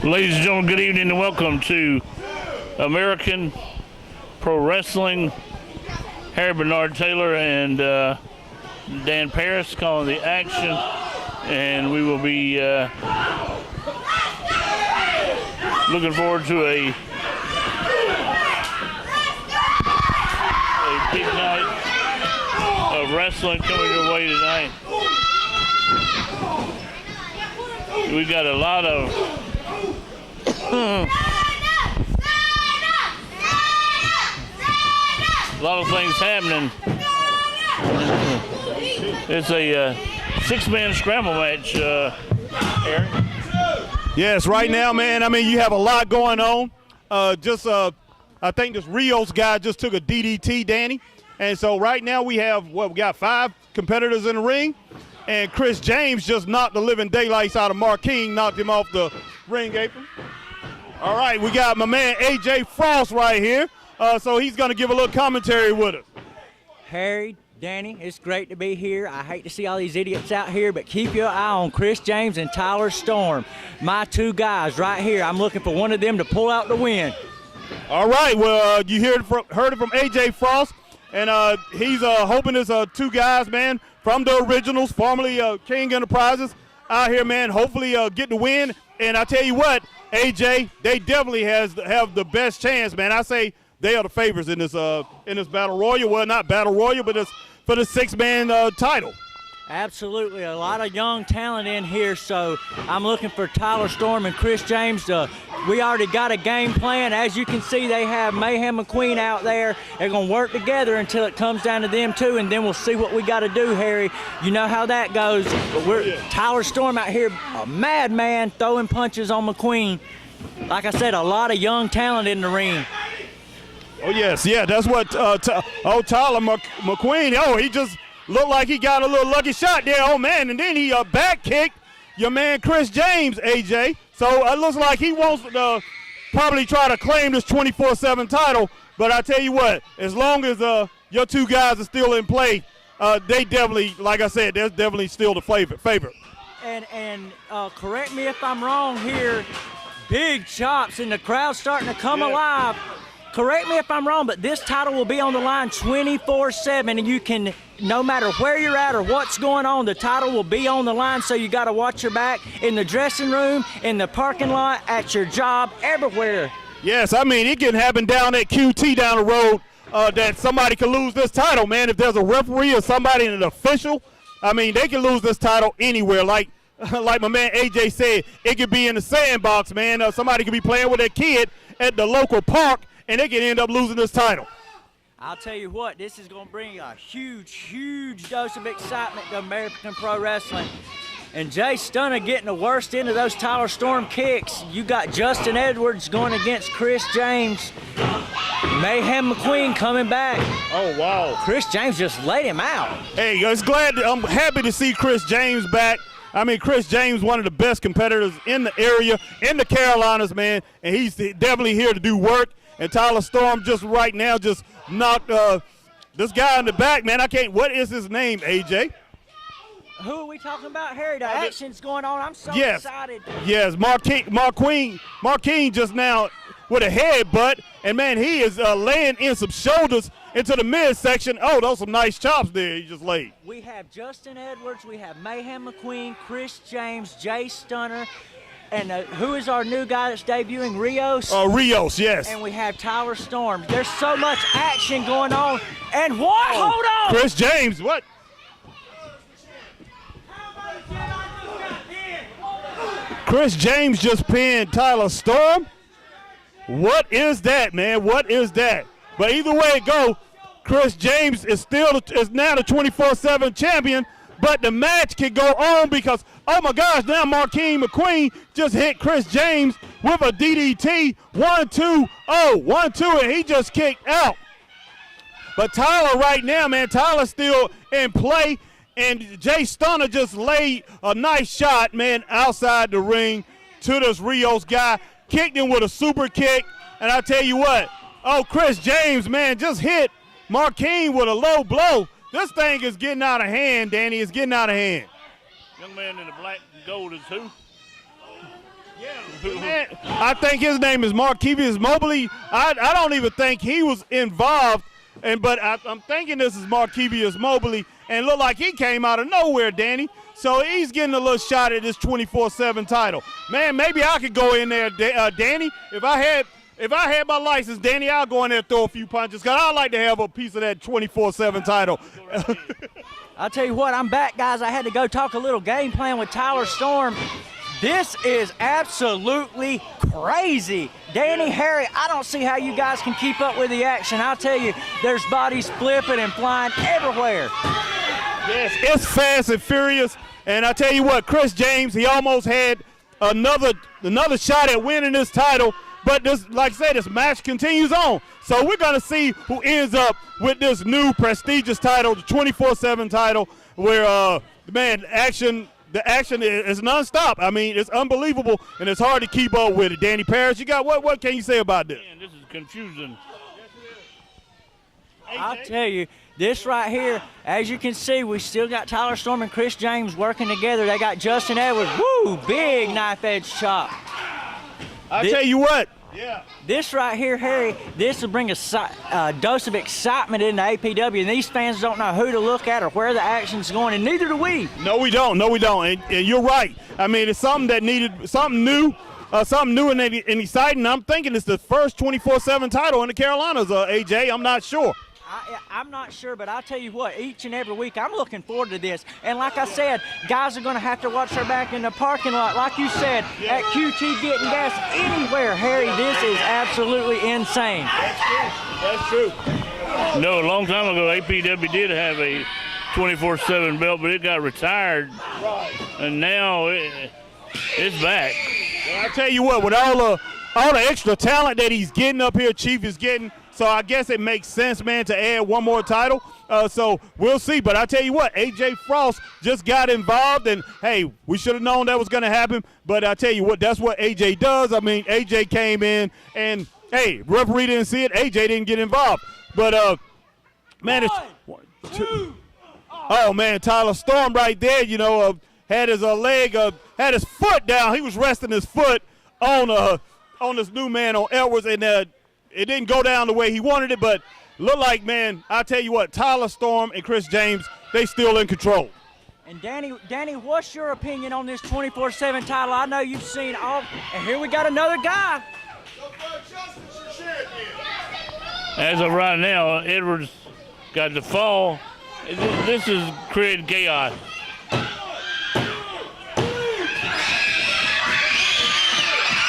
Ladies and gentlemen, good evening and welcome to American Pro Wrestling. Harry Bernard Taylor and Dan Paris calling the action, and we will be looking forward to a big night of wrestling coming your way tonight. We've got a lot of things happening. It's a six-man scramble match, Aaron. Yes, right now, man, I mean, you have a lot going on. I think this Rios guy just took a DDT, Danny. And so right now we got 5 competitors in the ring. And Chris James just knocked the living daylights out of Mark King, knocked him off the ring apron. All right, we got my man AJ Frost right here. So he's going to give a little commentary with us. Harry, Danny, it's great to be here. I hate to see all these idiots out here, but keep your eye on Chris James and Tyler Storm. My 2 guys right here. I'm looking for one of them to pull out the win. All right, well, you heard it from AJ Frost, and he's hoping it's 2 guys, man, from the originals, formerly King Enterprises, out here, man, hopefully get the win. And I tell you what, AJ, they definitely have the best chance, man. I say they are the favorites in this battle royal. Well, not battle royal, but it's for the 6-man title. Absolutely, a lot of young talent in here, so I'm looking for Tyler Storm and Chris James. We already got a game plan. As you can see, they have Mayhem McQueen out there. They're going to work together until it comes down to them two, and then we'll see what we got to do, Harry. You know how that goes. But Tyler Storm out here, a madman, throwing punches on McQueen. Like I said, a lot of young talent in the ring. Oh, yes, yeah, that's what Tyler McQueen, he just looked like he got a little lucky shot there, oh man, and then he back kicked your man Chris James, AJ. So it looks like he wants to probably try to claim this 24/7 title, but I tell you what, as long as your 2 guys are still in play, they definitely, like I said, they're definitely still the favorite. And correct me if I'm wrong here, big chops and the crowd starting to come alive. Correct me if I'm wrong, but this title will be on the line 24/7, and you can, no matter where you're at or what's going on, the title will be on the line, so you got to watch your back in the dressing room, in the parking lot, at your job, everywhere. Yes, I mean, it can happen down at QT down the road that somebody can lose this title, man. If there's a referee or somebody, an official, I mean, they can lose this title anywhere. Like my man AJ said, it could be in the sandbox, man. Somebody could be playing with their kid at the local park, and they can end up losing this title. I'll tell you what, this is going to bring a huge, huge dose of excitement to American Pro Wrestling. And Jay Stunner getting the worst end of those Tyler Storm kicks. You got Justin Edwards going against Chris James. Mayhem McQueen coming back. Oh, wow. Chris James just laid him out. Hey, I'm happy to see Chris James back. I mean, Chris James, one of the best competitors in the area, in the Carolinas, man, and he's definitely here to do work. And Tyler Storm just right now just knocked this guy in the back, man. What is his name, AJ? Who are we talking about, Harry? The action's going on. I'm so excited. Yes, Mark King just now with a headbutt, and man, he is laying in some shoulders into the midsection. Oh, those some nice chops there he just laid. We have Justin Edwards, we have Mayhem McQueen, Chris James, Jay Stunner, and who is our new guy that's debuting? Rios? Rios, yes. And we have Tyler Storm. There's so much action going on. And what? Hold on! Chris James, what? Chris James just pinned Tyler Storm? What is that, man? What is that? But either way it go, Chris James is now the 24/7 champion, but the match can go on because, oh my gosh, now Marquise McQueen just hit Chris James with a DDT. 1-2, 1-2, and he just kicked out. But Tyler right now, man, Tyler's still in play, and Jay Stunner just laid a nice shot, man, outside the ring to this Rios guy. Kicked him with a super kick, and I tell you what, Chris James, man, just hit Marquise with a low blow. This thing is getting out of hand, Danny. It's getting out of hand. Young man in the black and gold is who? Man, I think his name is Markevius Mobley. I don't even think he was involved, but I'm thinking this is Markevius Mobley, and look like he came out of nowhere, Danny. So he's getting a little shot at this 24/7 title. Man, maybe I could go in there, Danny. If I had my license, Danny, I'll go in there and throw a few punches, because I'd like to have a piece of that 24/7 title. I'll tell you what, I'm back, guys. I had to go talk a little game plan with Tyler Storm. This is absolutely crazy. Danny, Harry, I don't see how you guys can keep up with the action. I'll tell you, there's bodies flipping and flying everywhere. Yes, it's fast and furious. And I tell you what, Chris James, he almost had another shot at winning this title. But this, like I said, this match continues on. So we're going to see who ends up with this new prestigious title, the 24/7 title, where, man, the action is nonstop. I mean, it's unbelievable, and it's hard to keep up with it. Danny Parrish, you got what can you say about this? Man, this is confusing. I'll tell you, this right here, as you can see, we still got Tyler Storm and Chris James working together. They got Justin Edwards. Woo, big knife edge chop. I tell you what. Yeah. This right here, Harry, this will bring a dose of excitement into APW, and these fans don't know who to look at or where the action's going, and neither do we. No, we don't. And you're right. I mean, it's something that needed something new and exciting. I'm thinking it's the first 24/7 title in the Carolinas, AJ. I'm not sure. I'm not sure, but I'll tell you what, each and every week I'm looking forward to this. And like I said, guys are going to have to watch their back in the parking lot. Like you said, at QT getting gas anywhere. Harry, this is absolutely insane. That's true. No, a long time ago, APW did have a 24/7 belt, but it got retired. Right. And now it's back. Well, I tell you what, with all the extra talent that he's getting up here, Chief is getting, so I guess it makes sense, man, to add one more title. So we'll see. But I tell you what, AJ Frost just got involved, and, hey, we should have known that was going to happen. But I tell you what, that's what AJ does. I mean, AJ came in, and, hey, referee didn't see it. AJ didn't get involved. But, man, oh, man, Tyler Storm right there, you know, had his had his foot down. He was resting his foot on this new man, on Edwards, and it didn't go down the way he wanted it, but look like, man, I tell you what, Tyler Storm and Chris James, they still in control. And Danny, what's your opinion on this 24/7 title? I know you've seen all, and here we got another guy. As of right now, Edwards got the fall. This is creating chaos.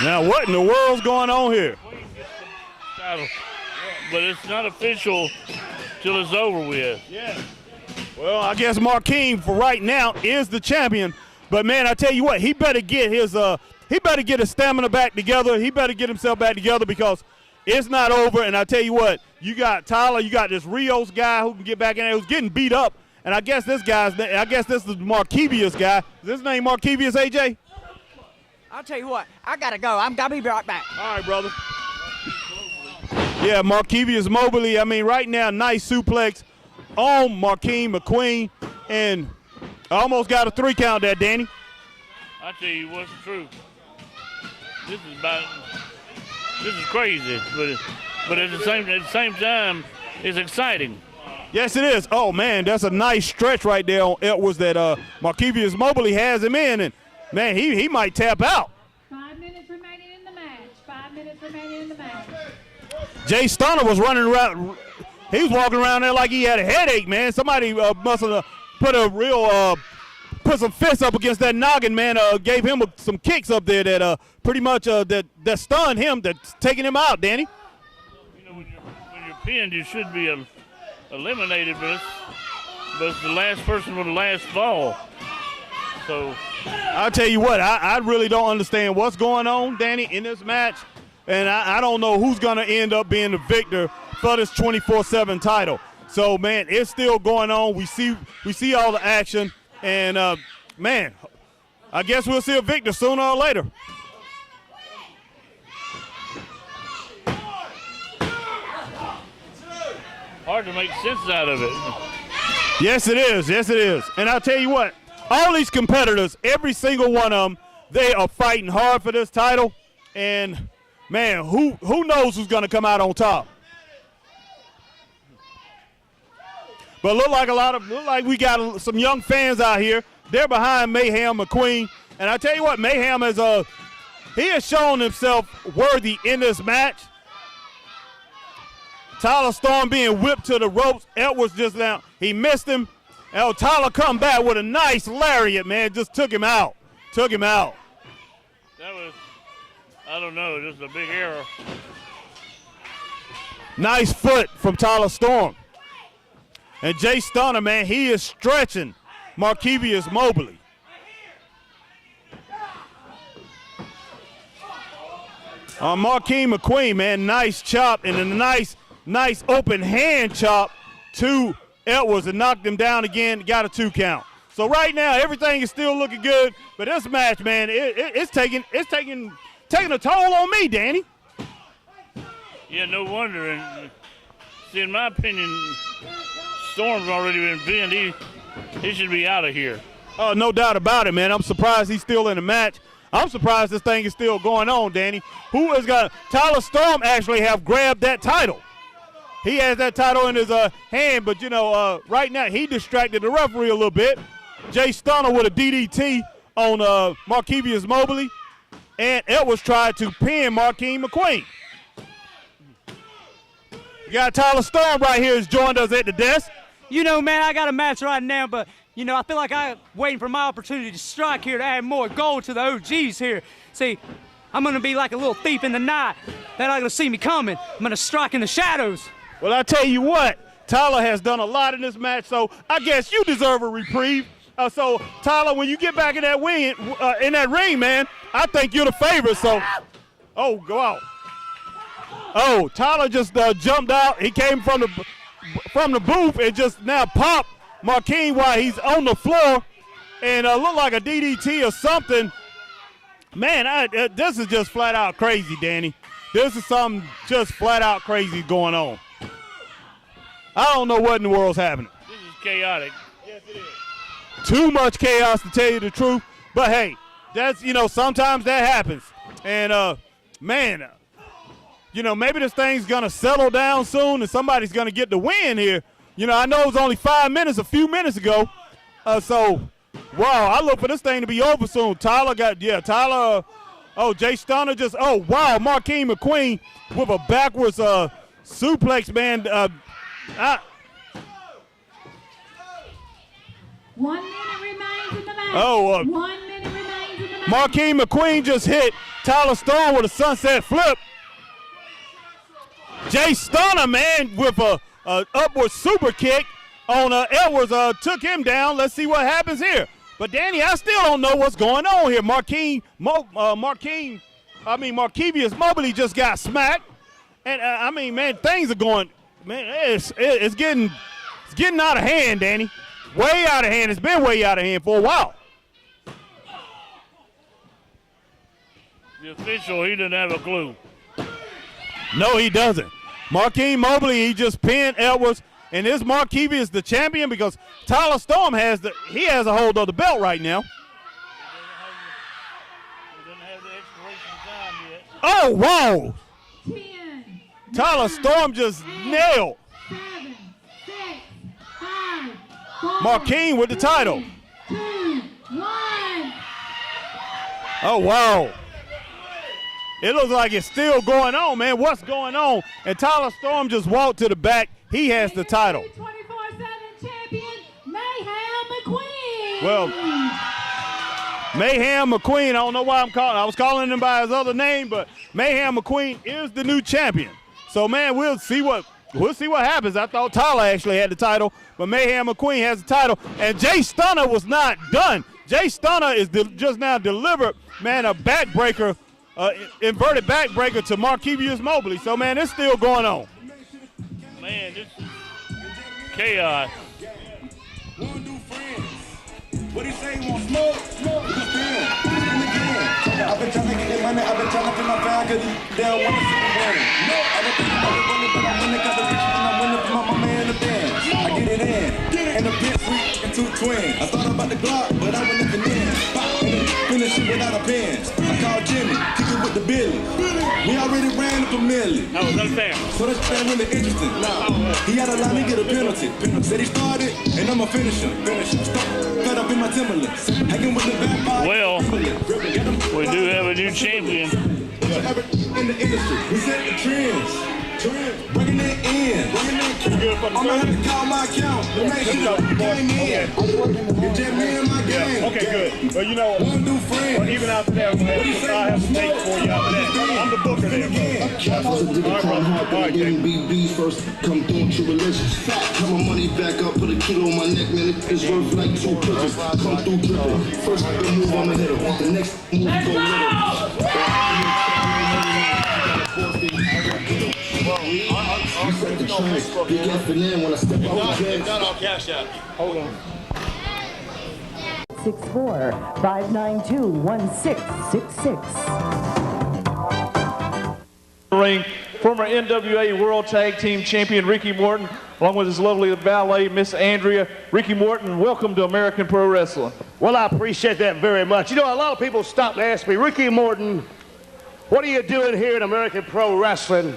Now, what in the world's going on here? But it's not official till it's over with. Yeah. Well, I guess Markeem for right now is the champion. But man, I tell you what, he better get his stamina back together. He better get himself back together, because it's not over. And I tell you what, you got Tyler, you got this Rios guy who can get back in there, who's getting beat up. And I guess this is Markevius guy. Is his name Markevius, AJ? I'll tell you what, I gotta go. I'm gonna be right back. All right, brother. Yeah, Markevius Mobley. I mean, right now, nice suplex on Markeem McQueen, and almost got a 3 count there, Danny. I tell you what's the truth. This is crazy, but at the same time, it's exciting. Yes, it is. Oh man, that's a nice stretch right there on Edwards that Markevius Mobley has him in, and man, he might tap out. 5 minutes remaining in the match. 5 minutes remaining in the match. Jay Stunner was running around. He was walking around there like he had a headache, man. Somebody must have put some fists up against that noggin, man. Gave him some kicks up there that pretty much that stunned him, that's taking him out, Danny. You know, when you're pinned, you should be eliminated, but it's the last person with the last fall. So I'll tell you what, I really don't understand what's going on, Danny, in this match. And I don't know who's going to end up being the victor for this 24/7 title. So, man, it's still going on. We see all the action. And, man, I guess we'll see a victor sooner or later. hard to make sense out of it. Yes, it is. Yes, it is. And I'll tell you what, all these competitors, every single one of them, They are fighting hard for this title, and man, who knows who's going to come out on top? But look like we got some young fans out here. They're behind Mayhem McQueen, and I tell you what, Mayhem he has shown himself worthy in this match. Tyler Storm being whipped to the ropes. Edwards just now, he missed him. Tyler come back with a nice lariat, man. Just took him out. That was, I don't know, just a big error. Nice foot from Tyler Storm. And Jay Stunner, man, he is stretching Markevius Mobley. Markeem McQueen, man, nice chop and a nice open hand chop to Edwards and knocked him down again, got a 2 count. So right now everything is still looking good, but this match, man, it's taking a toll on me, Danny. Yeah, no wonder. And see, in my opinion, Storm's already been pinned. He should be out of here. Oh, no doubt about it, man. I'm surprised he's still in the match. I'm surprised this thing is still going on, Danny. Tyler Storm actually have grabbed that title. He has that title in his hand, but, right now he distracted the referee a little bit. Jay Stunner with a DDT on Markevius Mobley, and Edwards tried to pin Markeem McQueen. You got Tyler Storm right here who's joined us at the desk. Man, I got a match right now, but, I feel like I'm waiting for my opportunity to strike here to add more gold to the OGs here. See, I'm going to be like a little thief in the night. They're not going to see me coming. I'm going to strike in the shadows. Well, I tell you what, Tyler has done a lot in this match, so I guess you deserve a reprieve. So, Tyler, when you get back in that ring, man, I think you're the favorite. So, go out. Oh, Tyler just jumped out. He came from the booth and just now popped Markeem while he's on the floor and looked like a DDT or something. Man, this is just flat out crazy, Danny. This is something just flat out crazy going on. I don't know what in the world's happening. This is chaotic. Yes, it is. Too much chaos, to tell you the truth. But hey, that's sometimes that happens. And man, maybe this thing's gonna settle down soon, and somebody's gonna get the win here. I know it was only 5 minutes a few minutes ago. So, wow, I look for this thing to be over soon. Tyler. Jay Stunner wow, Markeem McQueen with a backwards suplex, man. 1 minute remains in the match. 1 minute remains in the match. Markeem McQueen just hit Tyler Storm with a sunset flip. Jay Stunner, man, with a upward super kick on Edwards, took him down. Let's see what happens here. But Danny, I still don't know what's going on here. Markevius Mobley just got smacked, and man, things are going. Man, it's getting out of hand, Danny. Way out of hand. It's been way out of hand for a while. The official, he didn't have a clue. No, he doesn't. Markeem Mobley, he just pinned Edwards, and is Markevius the champion because Tyler Storm has a hold of the belt right now. He doesn't have the expiration time yet. Oh, wow. 10, Tyler Storm just nailed 7, 6, 5, 4, Markeem with the title. 2, 1. Oh, wow. It looks like it's still going on, man. What's going on? And Tyler Storm just walked to the back. He has the title. 24/7 champion, Mayhem McQueen. Well, Mayhem McQueen, I don't know why I was calling him by his other name, but Mayhem McQueen is the new champion. So, man, we'll see what happens. I thought Tyler actually had the title, but Mayhem McQueen has the title. And Jay Stunner was not done. Jay Stunner is just now delivered, man, a backbreaker. Inverted backbreaker to Markevius Mobley. So, man, it's still going on. Man, this is chaos. What he say? Want smoke? Smoke. I've been trying to get money. I've been trying to put my bag because they don't want to see me winning. No, I don't think I'm winning, but I'm winning because the bitch and I'm winning for my mama in the band. I get it in. And the pit sweet and two twins. I thought about the Glock, but I went looking in. Pop in win. Finish it without a pen. I call Jimmy, kick it with the Billy. We already ran up a million. That was unfair. So that's really interesting. He had a line to get a penalty. Said he started, and I'ma finish him. Fed up in my Timberlands. Hanging with the vampire. Well, we do have a new champion. In the industry, we set the trends. Bringing it in. I'm gonna have to call my account. The man should have came in. It's just me and my game. Okay, good. Well, you know, One new friend. well, even after that, I have to take for you after that. I'm the booker there, bro. All right, Jay. MBBs first, come through with your religion. Cut my money back up, put a kilo on my neck, man. It's worth like 2 pitches. Come through dripping. First move, I'ma hit him. The next move, go little. You set the trend. Big F and N when I step out the bed. Not all cash out. Hold on. 6'4", 592-1666. Ring, former NWA World Tag Team Champion Ricky Morton, along with his lovely valet, Miss Andrea. Ricky Morton, welcome to American Pro Wrestling. Well, I appreciate that very much. You know, a lot of people stop and ask me, Ricky Morton, what are you doing here in American Pro Wrestling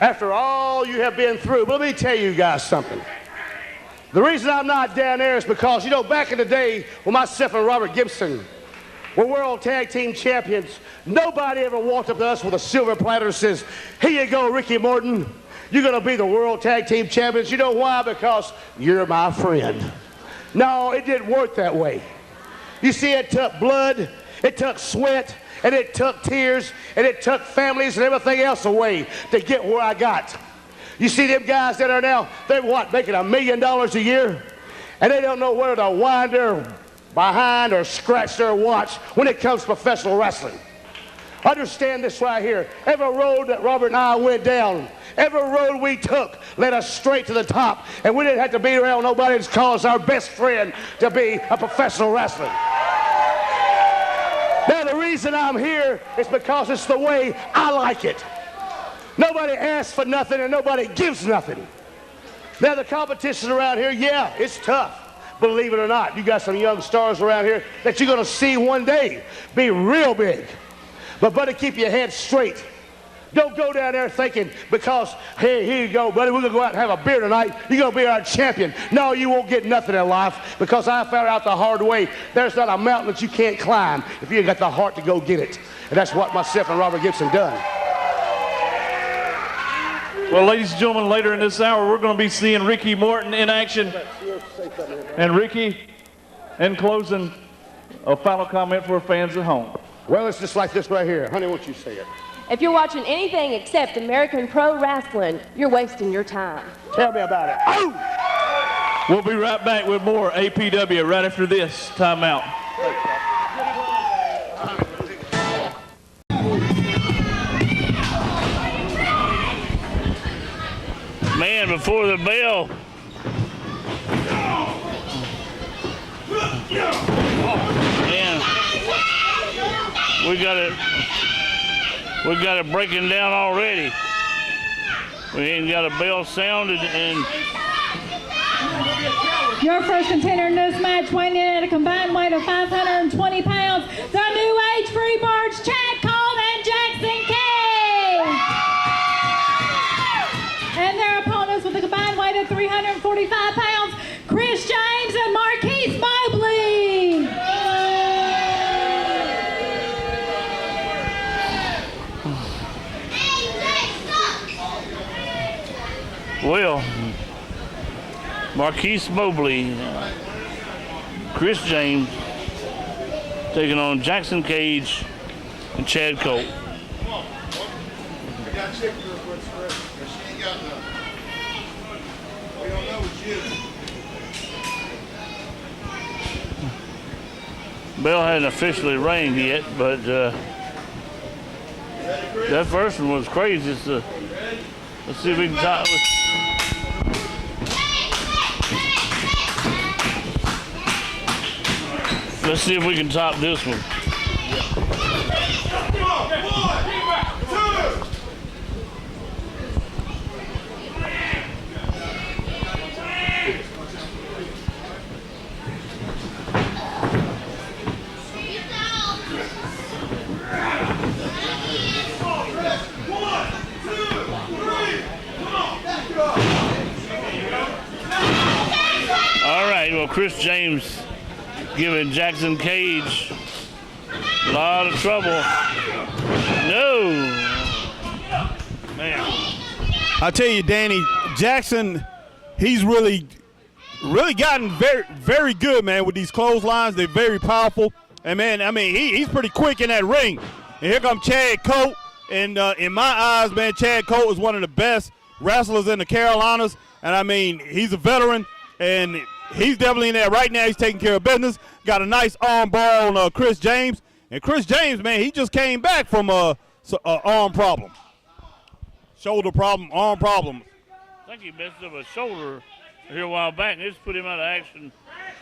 after all you have been through? But let me tell you guys something. The reason I'm not down there is because, you know, back in the day when myself and Robert Gibson were World Tag Team Champions, nobody ever walked up to us with a silver platter and says, here you go, Ricky Morton. You're going to be the World Tag Team Champions. You know why? Because you're my friend. No, it didn't work that way. You see, it took blood, it took sweat, and it took tears, and it took families and everything else away to get where I got. You see them guys that are now, they're what, making $1 million a year? And they don't know where to wind their behind or scratch their watch when it comes to professional wrestling. Understand this right here. Every road that Robert and I went down, every road we took led us straight to the top, and we didn't have to be around nobody to call us our best friend to be a professional wrestler. Now, the reason I'm here is because it's the way I like it. Nobody asks for nothing and nobody gives nothing. Now, the competition around here, yeah, it's tough. Believe it or not, you got some young stars around here that you're going to see one day be real big. But, buddy, keep your head straight. Don't go down there thinking because, hey, here you go, buddy, we're going to go out and have a beer tonight. You're going to be our champion. No, you won't get nothing in life because I found out the hard way. There's not a mountain that you can't climb if you ain't got the heart to go get it. And that's what myself and Robert Gibson done. Well, ladies and gentlemen, later in this hour, we're going to be seeing Ricky Morton in action. And Ricky, in closing, a final comment for fans at home. Well, it's just like this right here. Honey, won't you say it? If you're watching anything except American Pro Wrestling, you're wasting your time. Tell me about it. Oh! We'll be right back with more APW right after this timeout. Man, before the bell. Man, we got it breaking down already. We ain't got a bell sounded, and Your first contender in this match, weighing in at a combined weight of 520 pounds, the new age Freebirds, Chad Cole and Jackson Kay. And their opponents with a combined weight of 345 pounds, Chris James and Marquise Mobley. well, Marquise Mobley, Chris James taking on Jackson Cage and Chad Cole. I got to check real quick, Chris. She ain't got none. We don't know it's you. Bell hadn't officially rang yet, but that first one was crazy. Let's see if we can top it. Let's see if we can top this one. go Chris James giving Jackson Cage a lot of trouble. No. Man. I tell you, Danny, Jackson, he's really gotten very, very good, man, with these clotheslines. They're very powerful. And, man, I mean, he's pretty quick in that ring. And here comes Chad Colt. And in my eyes, man, Chad Colt is one of the best wrestlers in the Carolinas. And, I mean, he's a veteran. And he's definitely in there right now. He's taking care of business. Got a nice arm bar on Chris James. And Chris James, man, he just came back from a arm problem. Shoulder problem, arm problem. I think he messed up a shoulder here a while back, and this put him out of action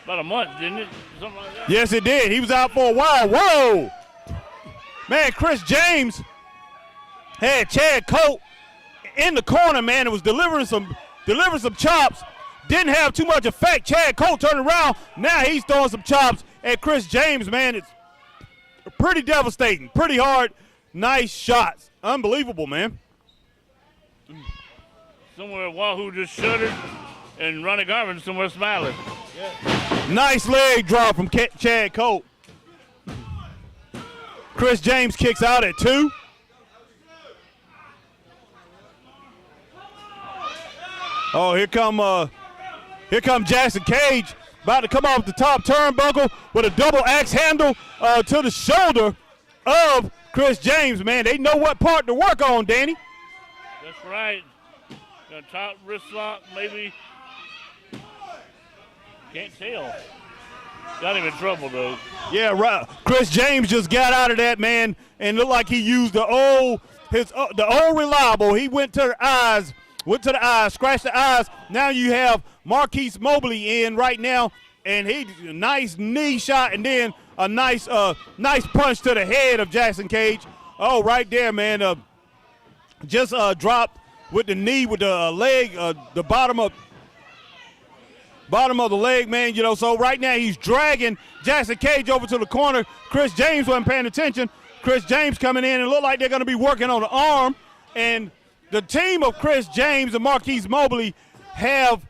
about a month, didn't it? Something like that. Yes, it did. He was out for a while. Whoa! Man, Chris James had Chad Colt in the corner, man, and was delivering some chops. Didn't have too much effect. Chad Colt turned around. Now he's throwing some chops at Chris James, man. It's pretty devastating, pretty hard. Nice shots. Unbelievable, man. Somewhere Wahoo just shuddered, and Ronnie Garvin somewhere smiling. Yeah. Nice leg drop from Chad Colt. Chris James kicks out at 2. Oh, here come Jackson Cage, about to come off the top turnbuckle with a double axe handle to the shoulder of Chris James, man. They know what part to work on, Danny. That's right. A top wrist lock, maybe. Can't tell. Got him in trouble, though. Yeah, right. Chris James just got out of that, man, and looked like he used the old reliable. He went to the eyes, scratched the eyes. Now you have Marquise Mobley in right now, and he nice knee shot, and then a nice punch to the head of Jackson Cage. Oh, right there, man. Just dropped with the knee, with the leg, the bottom of the leg, man. You know, so right now he's dragging Jackson Cage over to the corner. Chris James wasn't paying attention. Chris James coming in and look like they're going to be working on the arm. And the team of Chris James and Marquise Mobley have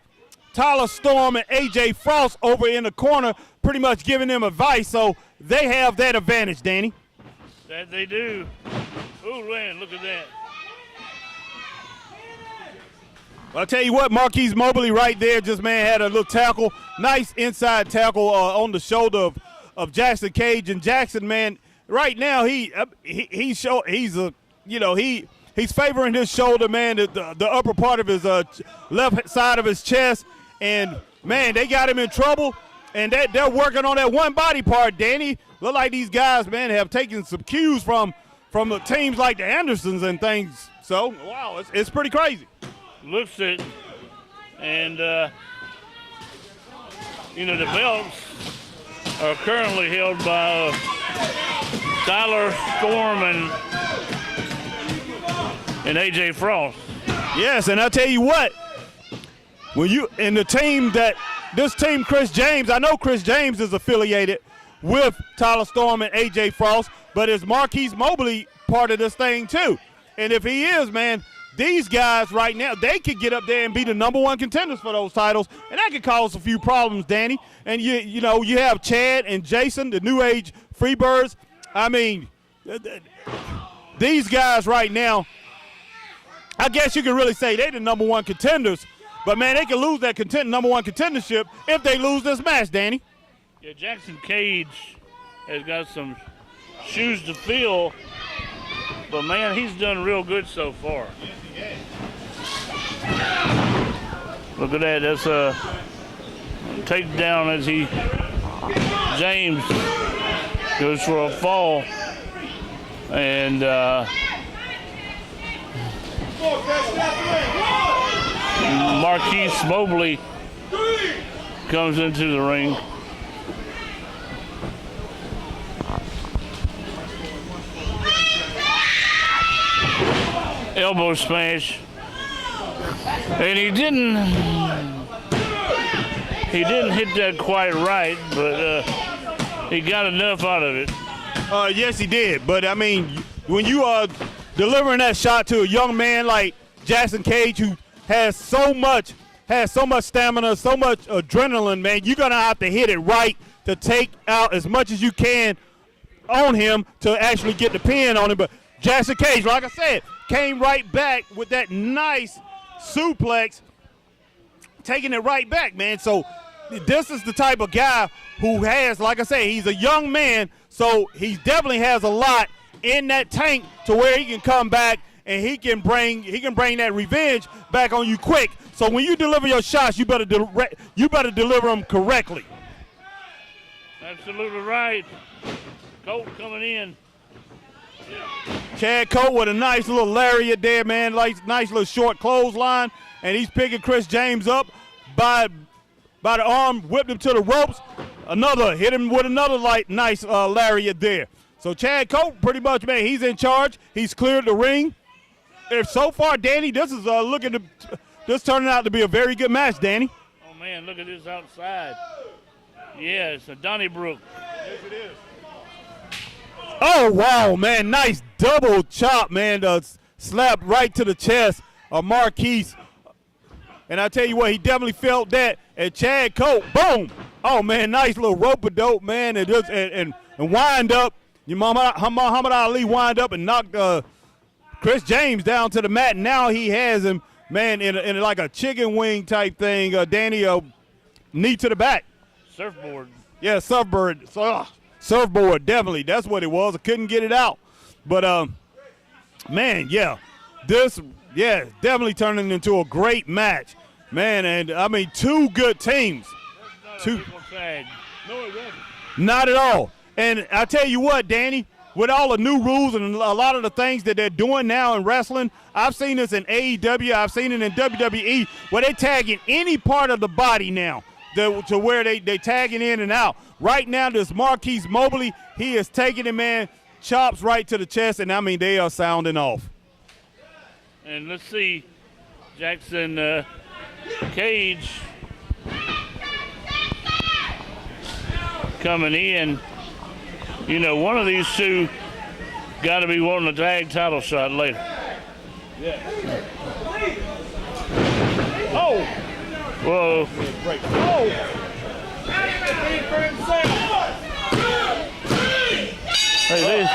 Tyler Storm and AJ Frost over in the corner, pretty much giving them advice. So they have that advantage, Danny. That they do. Ooh, man, look at that. I'll tell you what, Marquise Mobley right there just, man, had a little tackle. Nice inside tackle on the shoulder of Jackson Cage. And Jackson, man, right now he's favoring his shoulder, man, the upper part of his left side of his chest. And, man, they got him in trouble. And they're working on that one body part, Danny. Look like these guys, man, have taken some cues from the teams like the Andersons and things. So, wow, it's pretty crazy. Looks it, and the belts are currently held by Tyler Storm and AJ Frost. Yes, and I'll tell you what, when you in the team this team, Chris James, I know Chris James is affiliated with Tyler Storm and AJ Frost, but is Marquise Mobley part of this thing too? And if he is, man, these guys right now, they could get up there and be the #1 contenders for those titles, and that could cause a few problems, Danny. And you have Chad and Jason, the New Age Freebirds. I mean, these guys right now, I guess you could really say they're the #1 contenders, but man, they could lose that #1 contendership if they lose this match, Danny. Yeah, Jackson Cage has got some shoes to fill, but man, he's done real good so far. Look at that. That's a takedown as James goes for a fall. And Marquise Mobley comes into the ring. Elbow smash, and he didn't hit that quite right, but he got enough out of it. Yes, he did. But I mean, when you are delivering that shot to a young man like Jackson Cage, who has so much has so much stamina, so much adrenaline, man. You're going to have to hit it right to take out as much as you can on him to actually get the pin on him. But Jackson Cage, like I said, came right back with that nice suplex, taking it right back, man. So this is the type of guy who has, like I say, he's a young man, so he definitely has a lot in that tank to where he can come back and he can bring that revenge back on you quick. So when you deliver your shots, you better deliver them correctly. Absolutely right. Colt coming in. Chad Colt with a nice little lariat there, man. Nice little short clothesline, and he's picking Chris James up by the arm, whipped him to the ropes. Hit him with another nice lariat there. So Chad Colt, pretty much, man, he's in charge. He's cleared the ring. If so far, Danny, this is this turning out to be a very good match, Danny. Oh man, look at this outside. Yeah, it's a Donnybrook. Yes, it is. Oh, wow, man. Nice double chop, man. Slapped right to the chest of Marquise. And I tell you what, he definitely felt that. And Chad Colt, boom. Oh, man, nice little rope-a-dope, man. And wind up. Muhammad Ali wind up and knocked Chris James down to the mat. And now he has him, man, in like a chicken wing type thing. Danny, knee to the back. Surfboard. Yeah, surfboard. Surfboard, definitely. That's what it was. I couldn't get it out. But, man, yeah. Definitely turning into a great match. Man, and, I mean, two good teams. No, it wasn't. Not at all. And I tell you what, Danny, with all the new rules and a lot of the things that they're doing now in wrestling, I've seen this in AEW, I've seen it in WWE, where they tag in any part of the body now to where they tagging in and out. Right now, this Marquise Mobley, he is taking it, man, chops right to the chest, and I mean, they are sounding off. And let's see, Jackson Cage coming in. You know, one of these two got to be wanting a tag title shot later. Yeah. Oh! Whoa. Oh! Hey,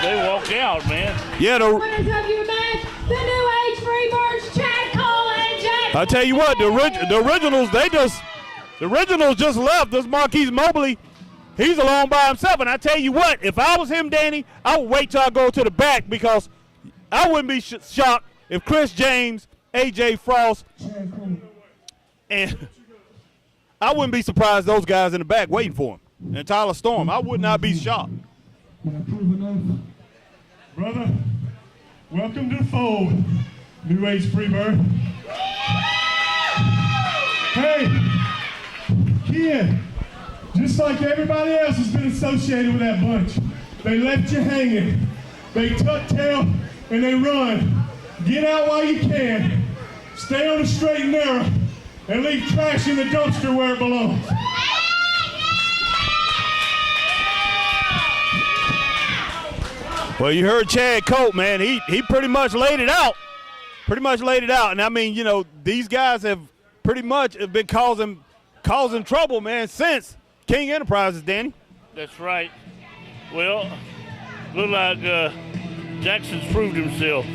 they walk out, man. Yeah, Winners of your match, the New Age Freebirds, Chad Cole and Jackson. I tell you what, the originals just left. This Marquise Mobley, he's alone by himself. And I tell you what, if I was him, Danny, I would wait till I go to the back, because I wouldn't be shocked if Chris James, AJ Frost, and I wouldn't be surprised those guys in the back waiting for him. And Tyler Storm, I would not be shocked. Brother, welcome to the fold, New Age Freebird. Hey, kid, just like everybody else has been associated with that bunch, they left you hanging. They tuck tail and they run. Get out while you can. Stay on the straight and narrow and leave trash in the dumpster where it belongs. Well, you heard Chad Colt, man. He pretty much laid it out. And I mean, you know, these guys have pretty much been causing trouble, man, since King Enterprises, Danny. That's right. Well, look like Jackson's proved himself.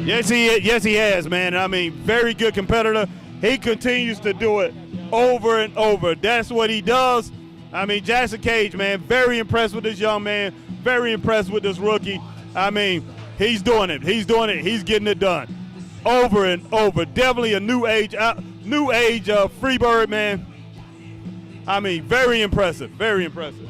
Yes, he has, man. I mean, very good competitor. He continues to do it over and over. That's what he does. I mean, Jackson Cage, man, very impressed with this young man. Very impressed with this rookie. I mean, he's doing it. He's getting it done over and over. Definitely a new age Freebird, man. I mean, very impressive. Very impressive.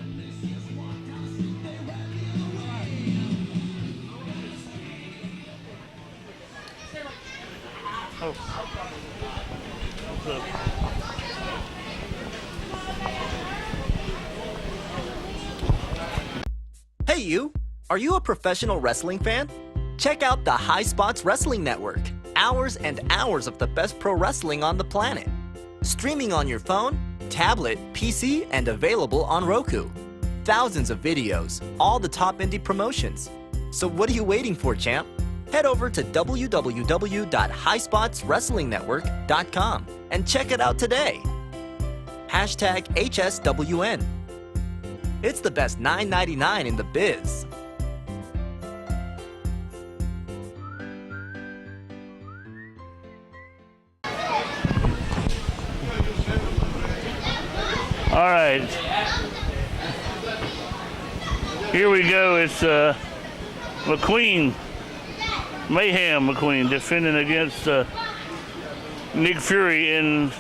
Hey you! Are you a professional wrestling fan? Check out the High Spots Wrestling Network. Hours and hours of the best pro wrestling on the planet. Streaming on your phone, tablet, PC, and available on Roku. Thousands of videos, all the top indie promotions. So what are you waiting for, champ? head over to www.highspotswrestlingnetwork.com and check it out today. Hashtag HSWN. It's the best $9.99 in the biz. All right. Here we go. It's McQueen, Mayhem McQueen, defending against Nick Fury in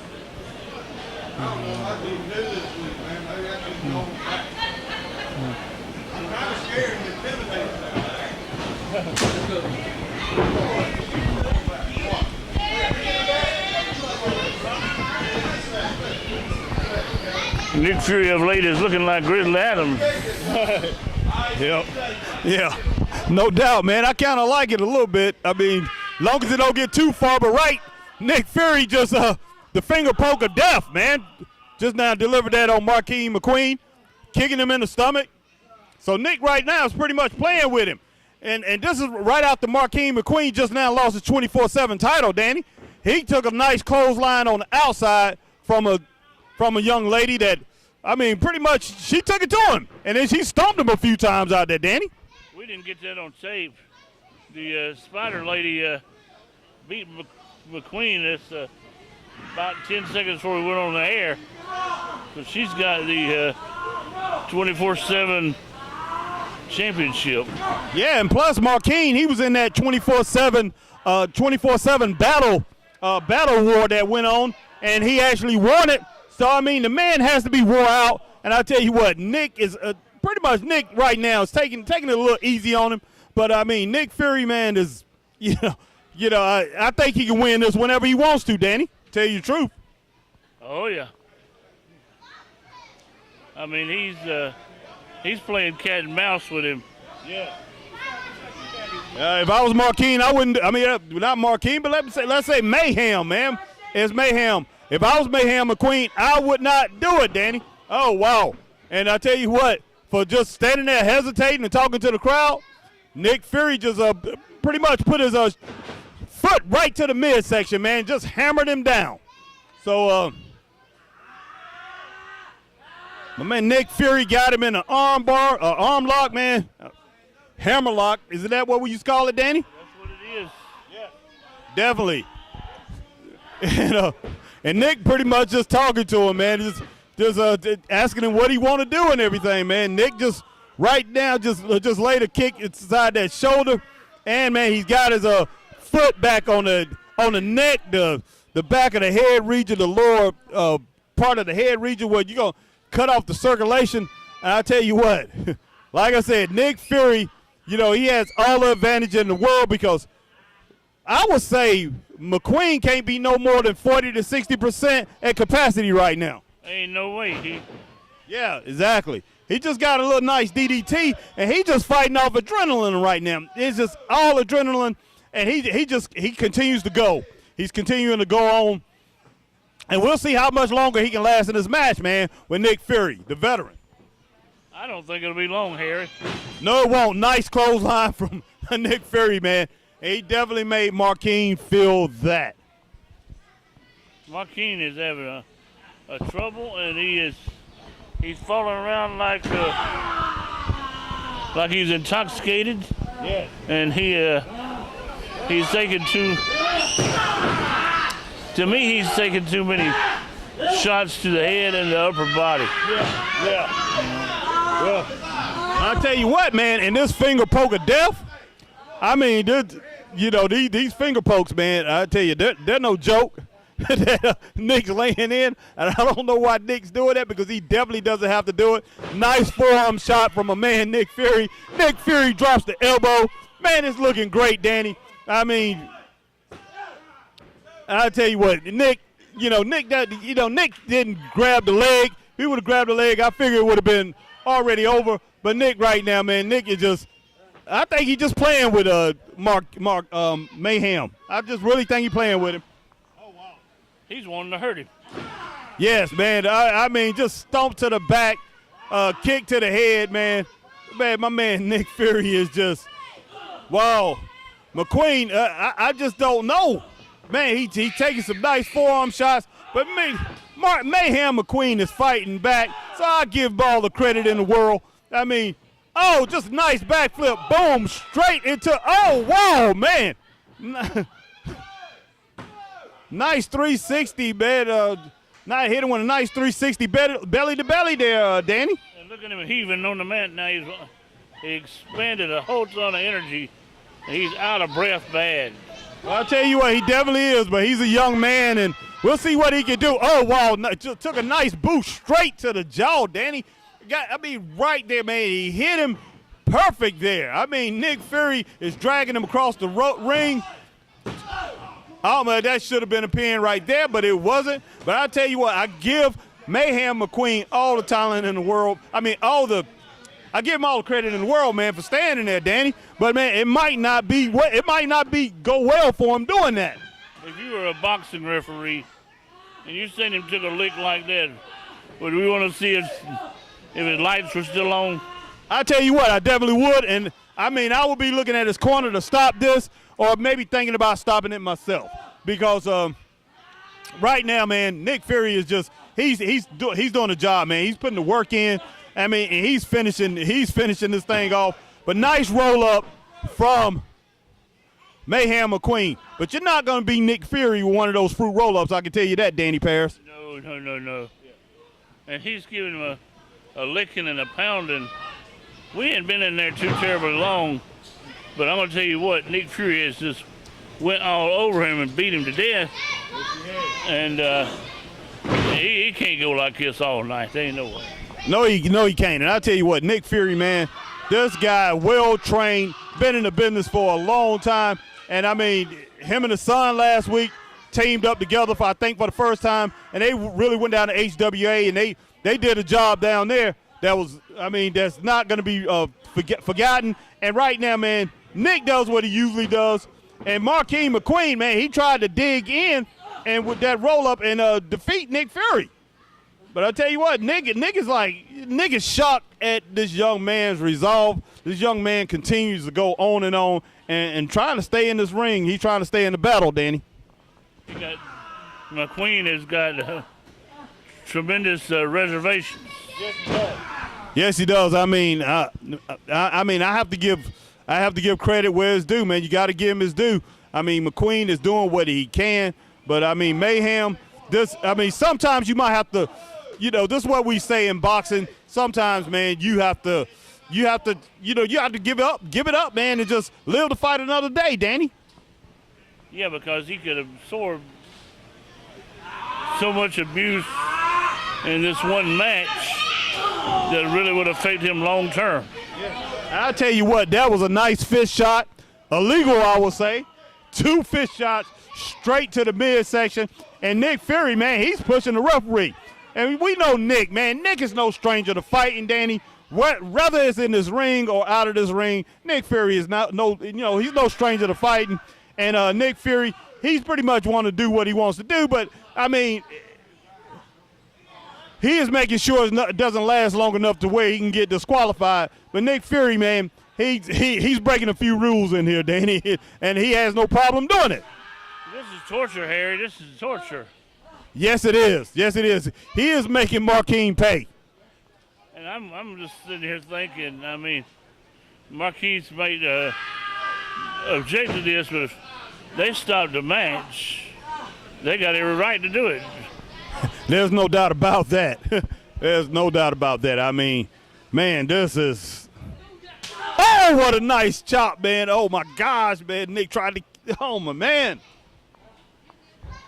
Nick Fury of late is looking like Grizzly Adams. Yeah, no doubt, man. I kind of like it a little bit. I mean, long as it don't get too far, but right, Nick Fury just the finger poke of death, man. Just now delivered that on Marquis McQueen, kicking him in the stomach. So Nick right now is pretty much playing with him. And this is right after Marquis McQueen just now lost his 24/7 title, Danny. He took a nice clothesline on the outside from a young lady that, I mean, pretty much she took it to him. And then she stomped him a few times out there, Danny. We didn't get that on tape. The Spider Lady beat McQueen. It's about 10 seconds before we went on the air. So she's got the 24/7 championship. Yeah, and plus Marquis, he was in that 24/7 battle war that went on, and he actually won it. So I mean, the man has to be wore out. And I tell you what, Nick is pretty much Nick right now is taking it a little easy on him. But I mean, Nick Fury, man, is I think he can win this whenever he wants to, Danny. Tell you the truth. Oh yeah. I mean, he's playing cat and mouse with him. Yeah. If I was Marquis, I wouldn't. I mean, not Marquis, but let's say Mayhem, man. It's Mayhem. If I was Mayhem McQueen, I would not do it, Danny. Oh wow. And I tell you what, for just standing there hesitating and talking to the crowd, Nick Fury just pretty much put his foot right to the midsection, man. Just hammered him down. So my man Nick Fury got him in an arm lock, man. Hammer lock. Isn't that what we used to call it, Danny? That's what it is. Yeah. Definitely. And Nick pretty much just talking to him, man. Just asking him what he want to do and everything, man. Nick just right now just laid a kick inside that shoulder, and man, he's got his foot back on the neck, the back of the head region, the lower part of the head region where you're gonna cut off the circulation. And I tell you what, like I said, Nick Fury, he has all the advantage in the world because I would say McQueen can't be no more than 40 to 60% at capacity right now. Ain't no way. Yeah, exactly. He just got a little nice DDT, and he just fighting off adrenaline right now. It's just all adrenaline, and he continues to go. He's continuing to go on, and we'll see how much longer he can last in this match, man, with Nick Fury, the veteran. I don't think it'll be long, Harry. No, it won't. Nice clothesline from Nick Fury, man. He definitely made Marquis feel that. Marquis is having a trouble, and he's falling around like he's intoxicated. Yeah. And he's taking he's taking too many shots to the head and the upper body. Yeah. Well, I'll tell you what, man, in this finger poke of death, I mean, these finger pokes, man, I tell you, they're no joke. Nick's laying in, and I don't know why Nick's doing that because he definitely doesn't have to do it. Nice forearm shot from a man, Nick Fury. Nick Fury drops the elbow. Man, it's looking great, Danny. I mean, I'll tell you what, Nick didn't grab the leg. If he would have grabbed the leg, I figure it would have been already over. But Nick right now, man, Nick is just, I think he's just playing with Mark Mayhem. I just really think he's playing with him. He's wanting to hurt him. Yes, man. I mean, just stomp to the back, kick to the head, man. Man, my man Nick Fury is just, wow. McQueen, I just don't know. Man, he taking some nice forearm shots, but Mayhem McQueen is fighting back, so I give all the credit in the world. I mean, oh, just a nice backflip, boom, straight into, oh, wow, man. Nice 360, man. Not hitting with a nice 360 belly to belly there, Danny. And look at him heaving on the mat now. He expanded a whole ton of energy. He's out of breath bad. Well, I'll tell you what, he definitely is, but he's a young man, and we'll see what he can do. Oh, wow, took a nice boost straight to the jaw, Danny. Right there, man. He hit him perfect there. I mean, Nick Fury is dragging him across the ring. Oh, man, that should have been a pin right there, but it wasn't. But I'll tell you what, I give Mayhem McQueen all the talent in the world. I give him all the credit in the world, man, for standing there, Danny. But, man, it might not go well for him doing that. If you were a boxing referee and you seen him took a lick like that, would we want to see if his lights were still on? I tell you what, I definitely would. And, I would be looking at his corner to stop this or maybe thinking about stopping it myself. Because right now, man, Nick Fury is just he's doing a job, man. He's putting the work in. And he's finishing this thing off. But nice roll up from Mayhem McQueen. But you're not going to be Nick Fury with one of those fruit roll-ups, I can tell you that, Danny Paris. No. And he's giving him a licking and a pounding. We ain't been in there too terribly long. But I'm going to tell you what, Nick Fury has just went all over him and beat him to death. And he can't go like this all night. There ain't no way. No, he can't. And I'll tell you what, Nick Fury, man, this guy, well-trained, been in the business for a long time. And, him and his son last week teamed up together, for the first time. And they really went down to HWA, and they did a job down there that's not going to be forgotten. And right now, man, Nick does what he usually does. And Marquis McQueen, man, he tried to dig in with that roll-up and defeat Nick Fury. But I'll tell you what, Nick is shocked at this young man's resolve. This young man continues to go on and trying to stay in this ring. He's trying to stay in the battle, Danny. McQueen has got tremendous reservations. Yes, he does. I have to give credit where it's due, man. You got to give him his due. McQueen is doing what he can, but Mayhem. Sometimes you might have to. This is what we say in boxing. Sometimes, man, you have to give it up, man, and just live to fight another day, Danny. Yeah, because he could absorb so much abuse in this one match that really would affect him long term. I'll tell you what, that was a nice fist shot. Illegal, I will say. 2 fist shots straight to the midsection. And Nick Fury, man, he's pushing the referee. And we know Nick, man. Nick is no stranger to fighting, Danny. Whether it's in this ring or out of this ring, Nick Fury is he's no stranger to fighting. And Nick Fury, he's pretty much want to do what he wants to do. But, he is making sure it doesn't last long enough to where he can get disqualified. But Nick Fury, man, he's breaking a few rules in here, Danny, and he has no problem doing it. This is torture, Harry. This is torture. Yes, it is. Yes, it is. He is making Marquis pay. And I'm just sitting here thinking, Marquis made object to this, but if they stopped the match, they got every right to do it. There's no doubt about that. There's no doubt about that. Man, this is... Oh, what a nice chop, man. Oh, my gosh, man. Nick tried to... Oh, my man.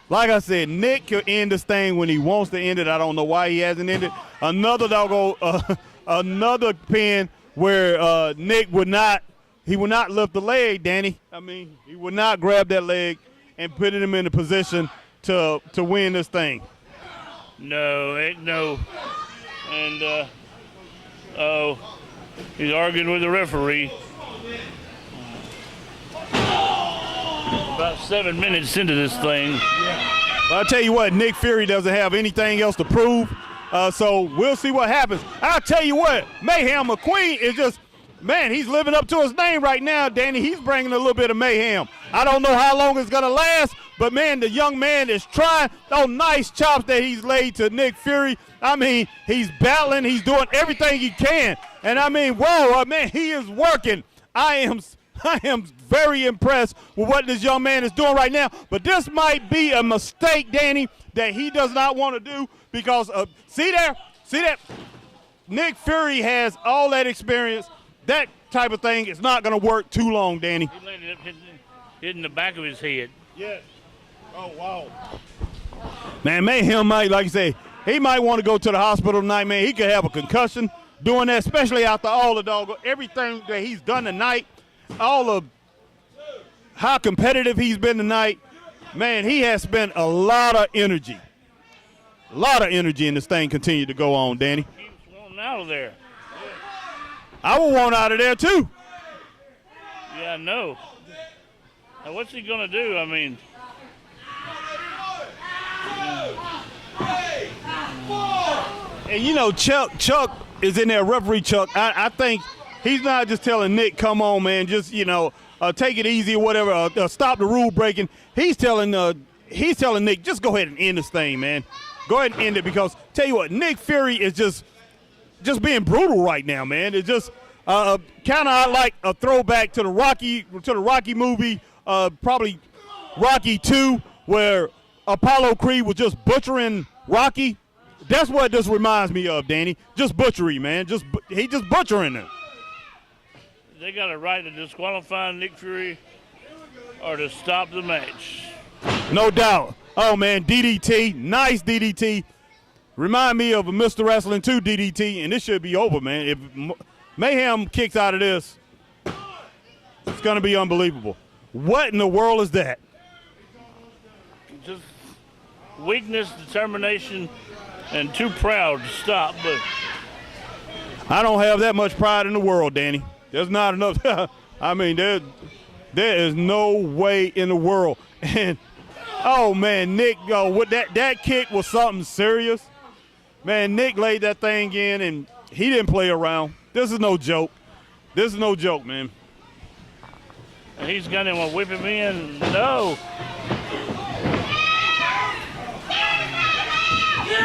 Like I said, Nick can end this thing when he wants to end it. I don't know why he hasn't ended. Another pin where Nick would not lift the leg, Danny. He would not grab that leg and put him in a position to win this thing. No, heck no. And, he's arguing with the referee. About 7 minutes into this thing. Well, I'll tell you what, Nick Fury doesn't have anything else to prove, so we'll see what happens. I'll tell you what, Mayhem McQueen is just man, he's living up to his name right now, Danny. He's bringing a little bit of mayhem. I don't know how long it's going to last, but, man, the young man is trying. Those nice chops that he's laid to Nick Fury. I mean, he's battling. He's doing everything he can. And, I mean, whoa, man, he is working. I am very impressed with what this young man is doing right now. But this might be a mistake, Danny, that he does not want to do because, see that? Nick Fury has all that experience. That type of thing is not going to work too long, Danny. He landed up hitting the back of his head. Yes. Oh, wow. Man, Mayhem might, like you say, he might want to go to the hospital tonight, man. He could have a concussion doing that, especially after all the everything that he's done tonight, all of how competitive he's been tonight. Man, he has spent a lot of energy. A lot of energy in this thing continue to go on, Danny. Keeps wanting out of there. I would want out of there, too. Yeah, I know. Now, what's he going to do? I mean, and you know, Chuck is in there, referee Chuck. I think he's not just telling Nick, come on, man, just, you know, take it easy or whatever, stop the rule breaking. He's telling Nick, just go ahead and end this thing, man. Go ahead and end it because, tell you what, Nick Fury is just being brutal right now, man. It's just kind of like a throwback to the Rocky movie, probably Rocky 2, where Apollo Creed was just butchering Rocky. That's what this reminds me of, Danny. Just butchery, man. He just butchering him. They got a right to disqualify Nick Fury or to stop the match. No doubt. Oh, man, DDT, nice DDT. Remind me of a Mr. Wrestling 2 DDT, and this should be over, man. If Mayhem kicks out of this, it's going to be unbelievable. What in the world is that? Just weakness, determination, and too proud to stop. But I don't have that much pride in the world, Danny. There's not enough. I mean, there is no way in the world. And, oh, man, Nick, with that kick was something serious. Man, Nick laid that thing in, and he didn't play around. This is no joke. This is no joke, man. And he's going to whip him in. No.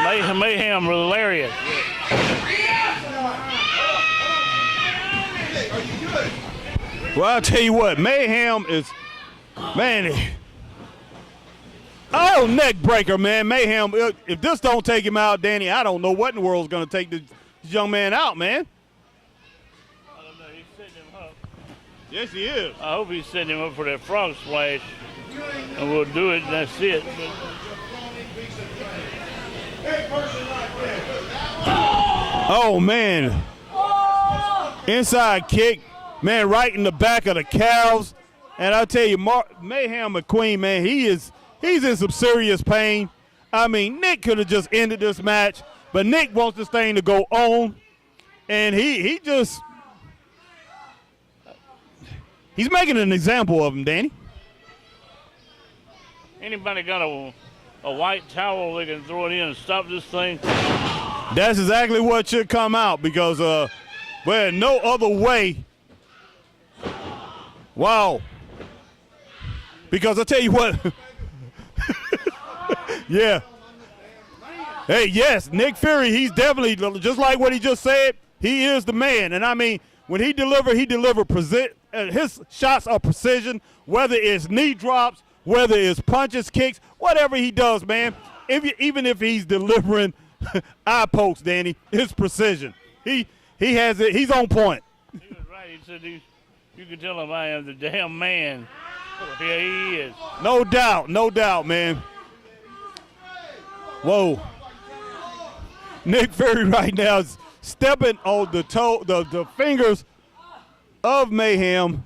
Mayhem with a lariat. Well, I'll tell you what, Mayhem is, man. Oh, neck breaker, man. Mayhem, if this don't take him out, Danny, I don't know what in the world is going to take this young man out, man. I don't know. He's setting him up. Yes, he is. I hope he's setting him up for that frog splash. And we'll do it, and that's it. Oh, man. Inside kick, man, right in the back of the calves. And I'll tell you, Mayhem McQueen, man, he's in some serious pain. I mean, Nick could have just ended this match, but Nick wants this thing to go on. And he's making an example of him, Danny. Anybody got a white towel they can throw it in and stop this thing? That's exactly what should come out because, well, no other way. Wow. Because I tell you what. Yeah. Hey, yes, Nick Fury, he's definitely, just like what he just said, he is the man. And, I mean, when he delivered his shots are precision, whether it's knee drops, whether it's punches, kicks, whatever he does, man. Even if he's delivering eye pokes, Danny, it's precision. He has it. He's on point. He was right. He said you can tell him I am the damn man. Yeah, he is. No doubt, man. Whoa. Nick Fury right now is stepping on the fingers of Mayhem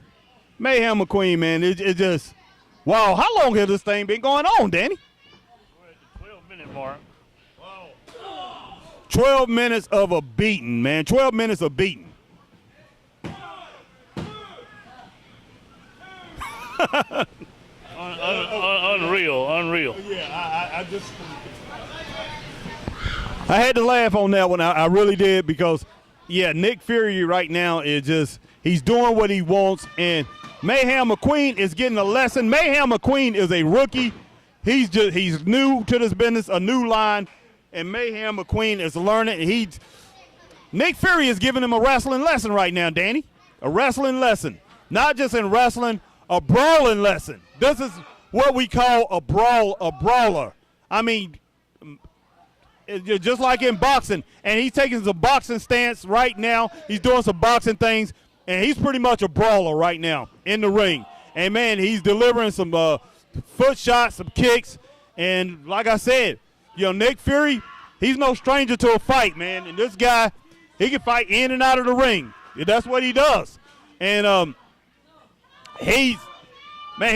McQueen, man. It just, wow. How long has this thing been going on, Danny? We're at the 12-minute mark. Wow. 12 minutes of a beating, man. 12 minutes of beating. Unreal. Yeah, I had to laugh on that one. I really did because, yeah, Nick Fury right now is just, He's doing what he wants, and Mayhem McQueen is getting a lesson. Mayhem McQueen is a rookie. He's new to this business, a new line, and Mayhem McQueen is learning. Nick Fury is giving him a wrestling lesson right now, Danny. A wrestling lesson. Not just in wrestling, a brawling lesson. This is what we call a brawler. I mean, just like in boxing, and he's taking some boxing stance right now. He's doing some boxing things, and he's pretty much a brawler right now in the ring. And, man, he's delivering some foot shots, some kicks, and like I said, Nick Fury, he's no stranger to a fight, man. And this guy, he can fight in and out of the ring. That's what he does. And he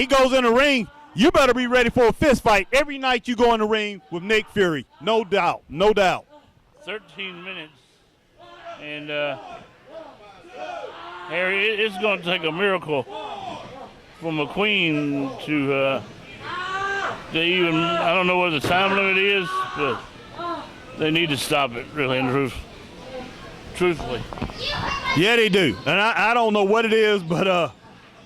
goes in the ring. You better be ready for a fist fight every night you go in the ring with Nick Fury. No doubt. 13 minutes. And, Harry, it's going to take a miracle for McQueen to even, I don't know what the time limit is, but they need to stop it, really, and truthfully. Yeah, they do. And I don't know what it is, but,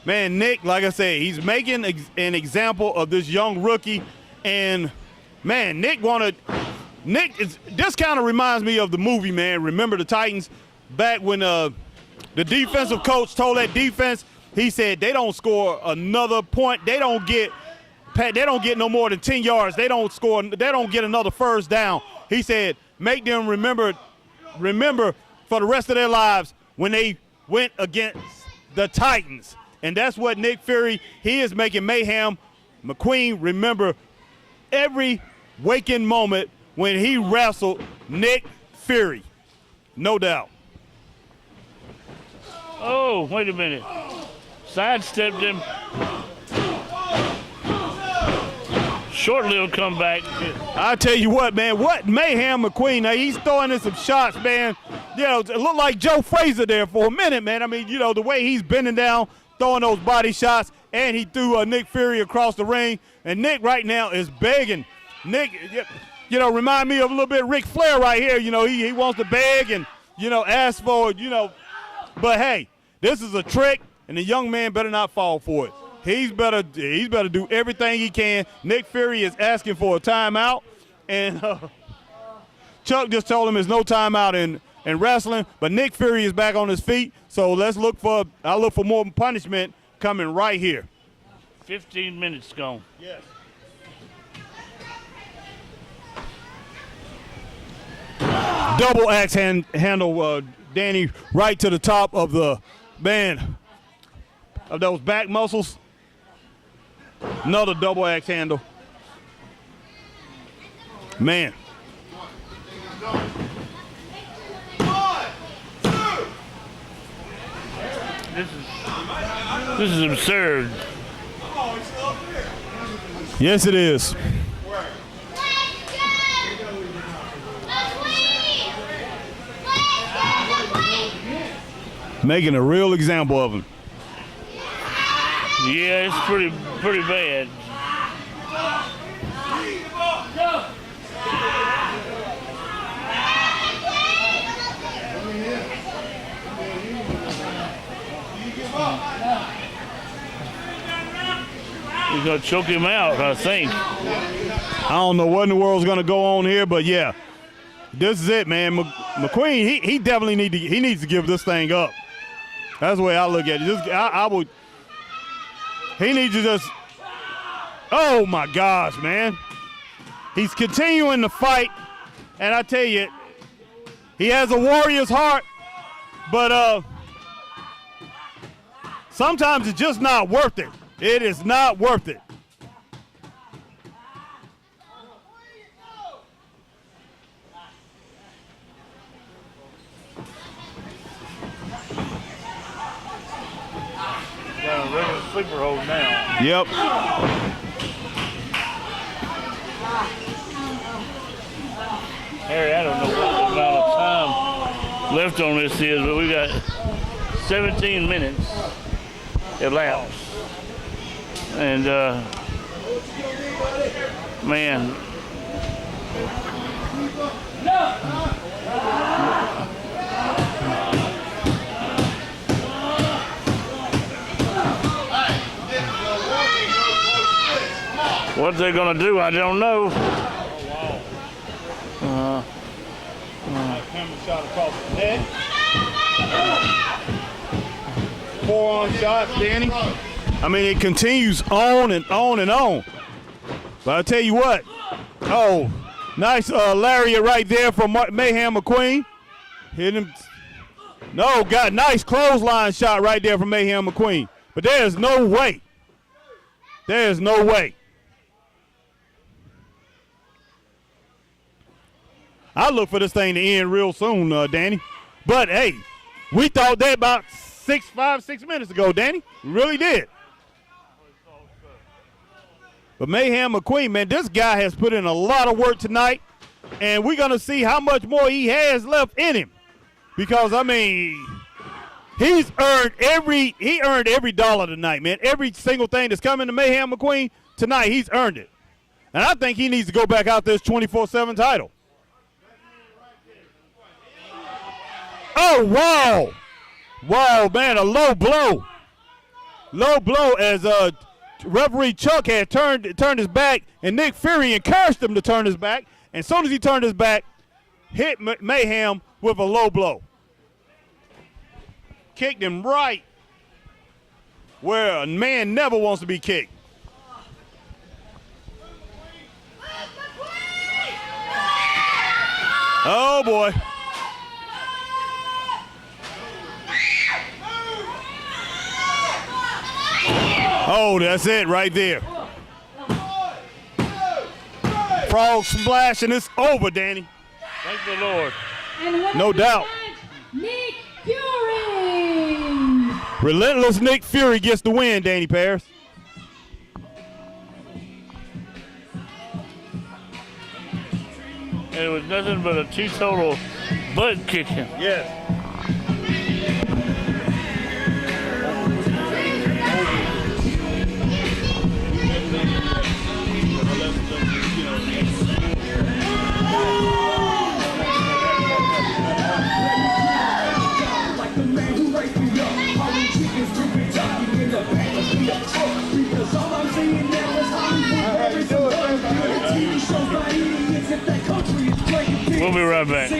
man, Nick, like I said, he's making an example of this young rookie. And, man, this kind of reminds me of the movie, man. Remember the Titans? Back when the defensive coach told that defense, he said they don't score another point. They don't get no more than 10 yards. They don't get another first down. He said, make them remember for the rest of their lives when they went against the Titans. And that's what Nick Fury, he is making Mayhem McQueen remember every waking moment when he wrestled Nick Fury. No doubt. Oh, wait a minute. Sidestepped him. Short-lived comeback. I tell you what, man, what Mayhem McQueen, now he's throwing in some shots, man. It looked like Joe Frazier there for a minute, man. I mean, the way he's bending down, throwing those body shots, and he threw Nick Fury across the ring. And Nick right now is begging. Nick, remind me of a little bit of Ric Flair right here. He wants to beg and, ask for it, But, hey, this is a trick, and the young man better not fall for it. He's better do everything he can. Nick Fury is asking for a timeout, and Chuck just told him there's no timeout in wrestling, but Nick Fury is back on his feet, so I'll look for more punishment coming right here. 15 minutes gone. Yes. Double axe handle, Danny, right to the top of the man of those back muscles. Another double axe handle. Man. This is absurd. Yes, it is. Making a real example of him. Yeah, it's pretty bad. He's gonna choke him out, I think. I don't know what in the world's gonna go on here, but yeah, this is it, man. McQueen, he definitely needs to give this thing up. That's the way I look at it. He needs to just. Oh my gosh, man! He's continuing to fight, and I tell you, he has a warrior's heart, but sometimes it's just not worth it. It is not worth it. Got a regular sleeper hold now. Yep. Harry, I don't know what the amount of time left on this is, but we got 17 minutes elapsed. And, man. What they're going to do, I don't know. Hammer shot across the net. Forearm shot, Danny. I mean, it continues on and on and on. But I'll tell you what. Oh, nice lariat right there from Mayhem McQueen. Hit him. No, got nice clothesline shot right there from Mayhem McQueen. But there's no way. There's no way. I look for this thing to end real soon, Danny. But, hey, we thought that about 6 minutes ago, Danny. We really did. But Mayhem McQueen, man, this guy has put in a lot of work tonight, and we're going to see how much more he has left in him. Because, I mean, he earned every dollar tonight, man. Every single thing that's coming to Mayhem McQueen tonight, he's earned it. And I think he needs to go back out this 24/7 title. Oh, wow. Wow, man, a low blow. Low blow as referee Chuck had turned his back, and Nick Fury encouraged him to turn his back. And as soon as he turned his back, hit Mayhem with a low blow. Kicked him right where a man never wants to be kicked. Oh, boy. Oh, that's it right there. Frog splash, and it's over, Danny. Thank the Lord. No doubt. Nick Fury. Relentless Nick Fury gets the win, Danny Paris. And it was nothing but a two-total butt kicking. Yes. We'll be right back.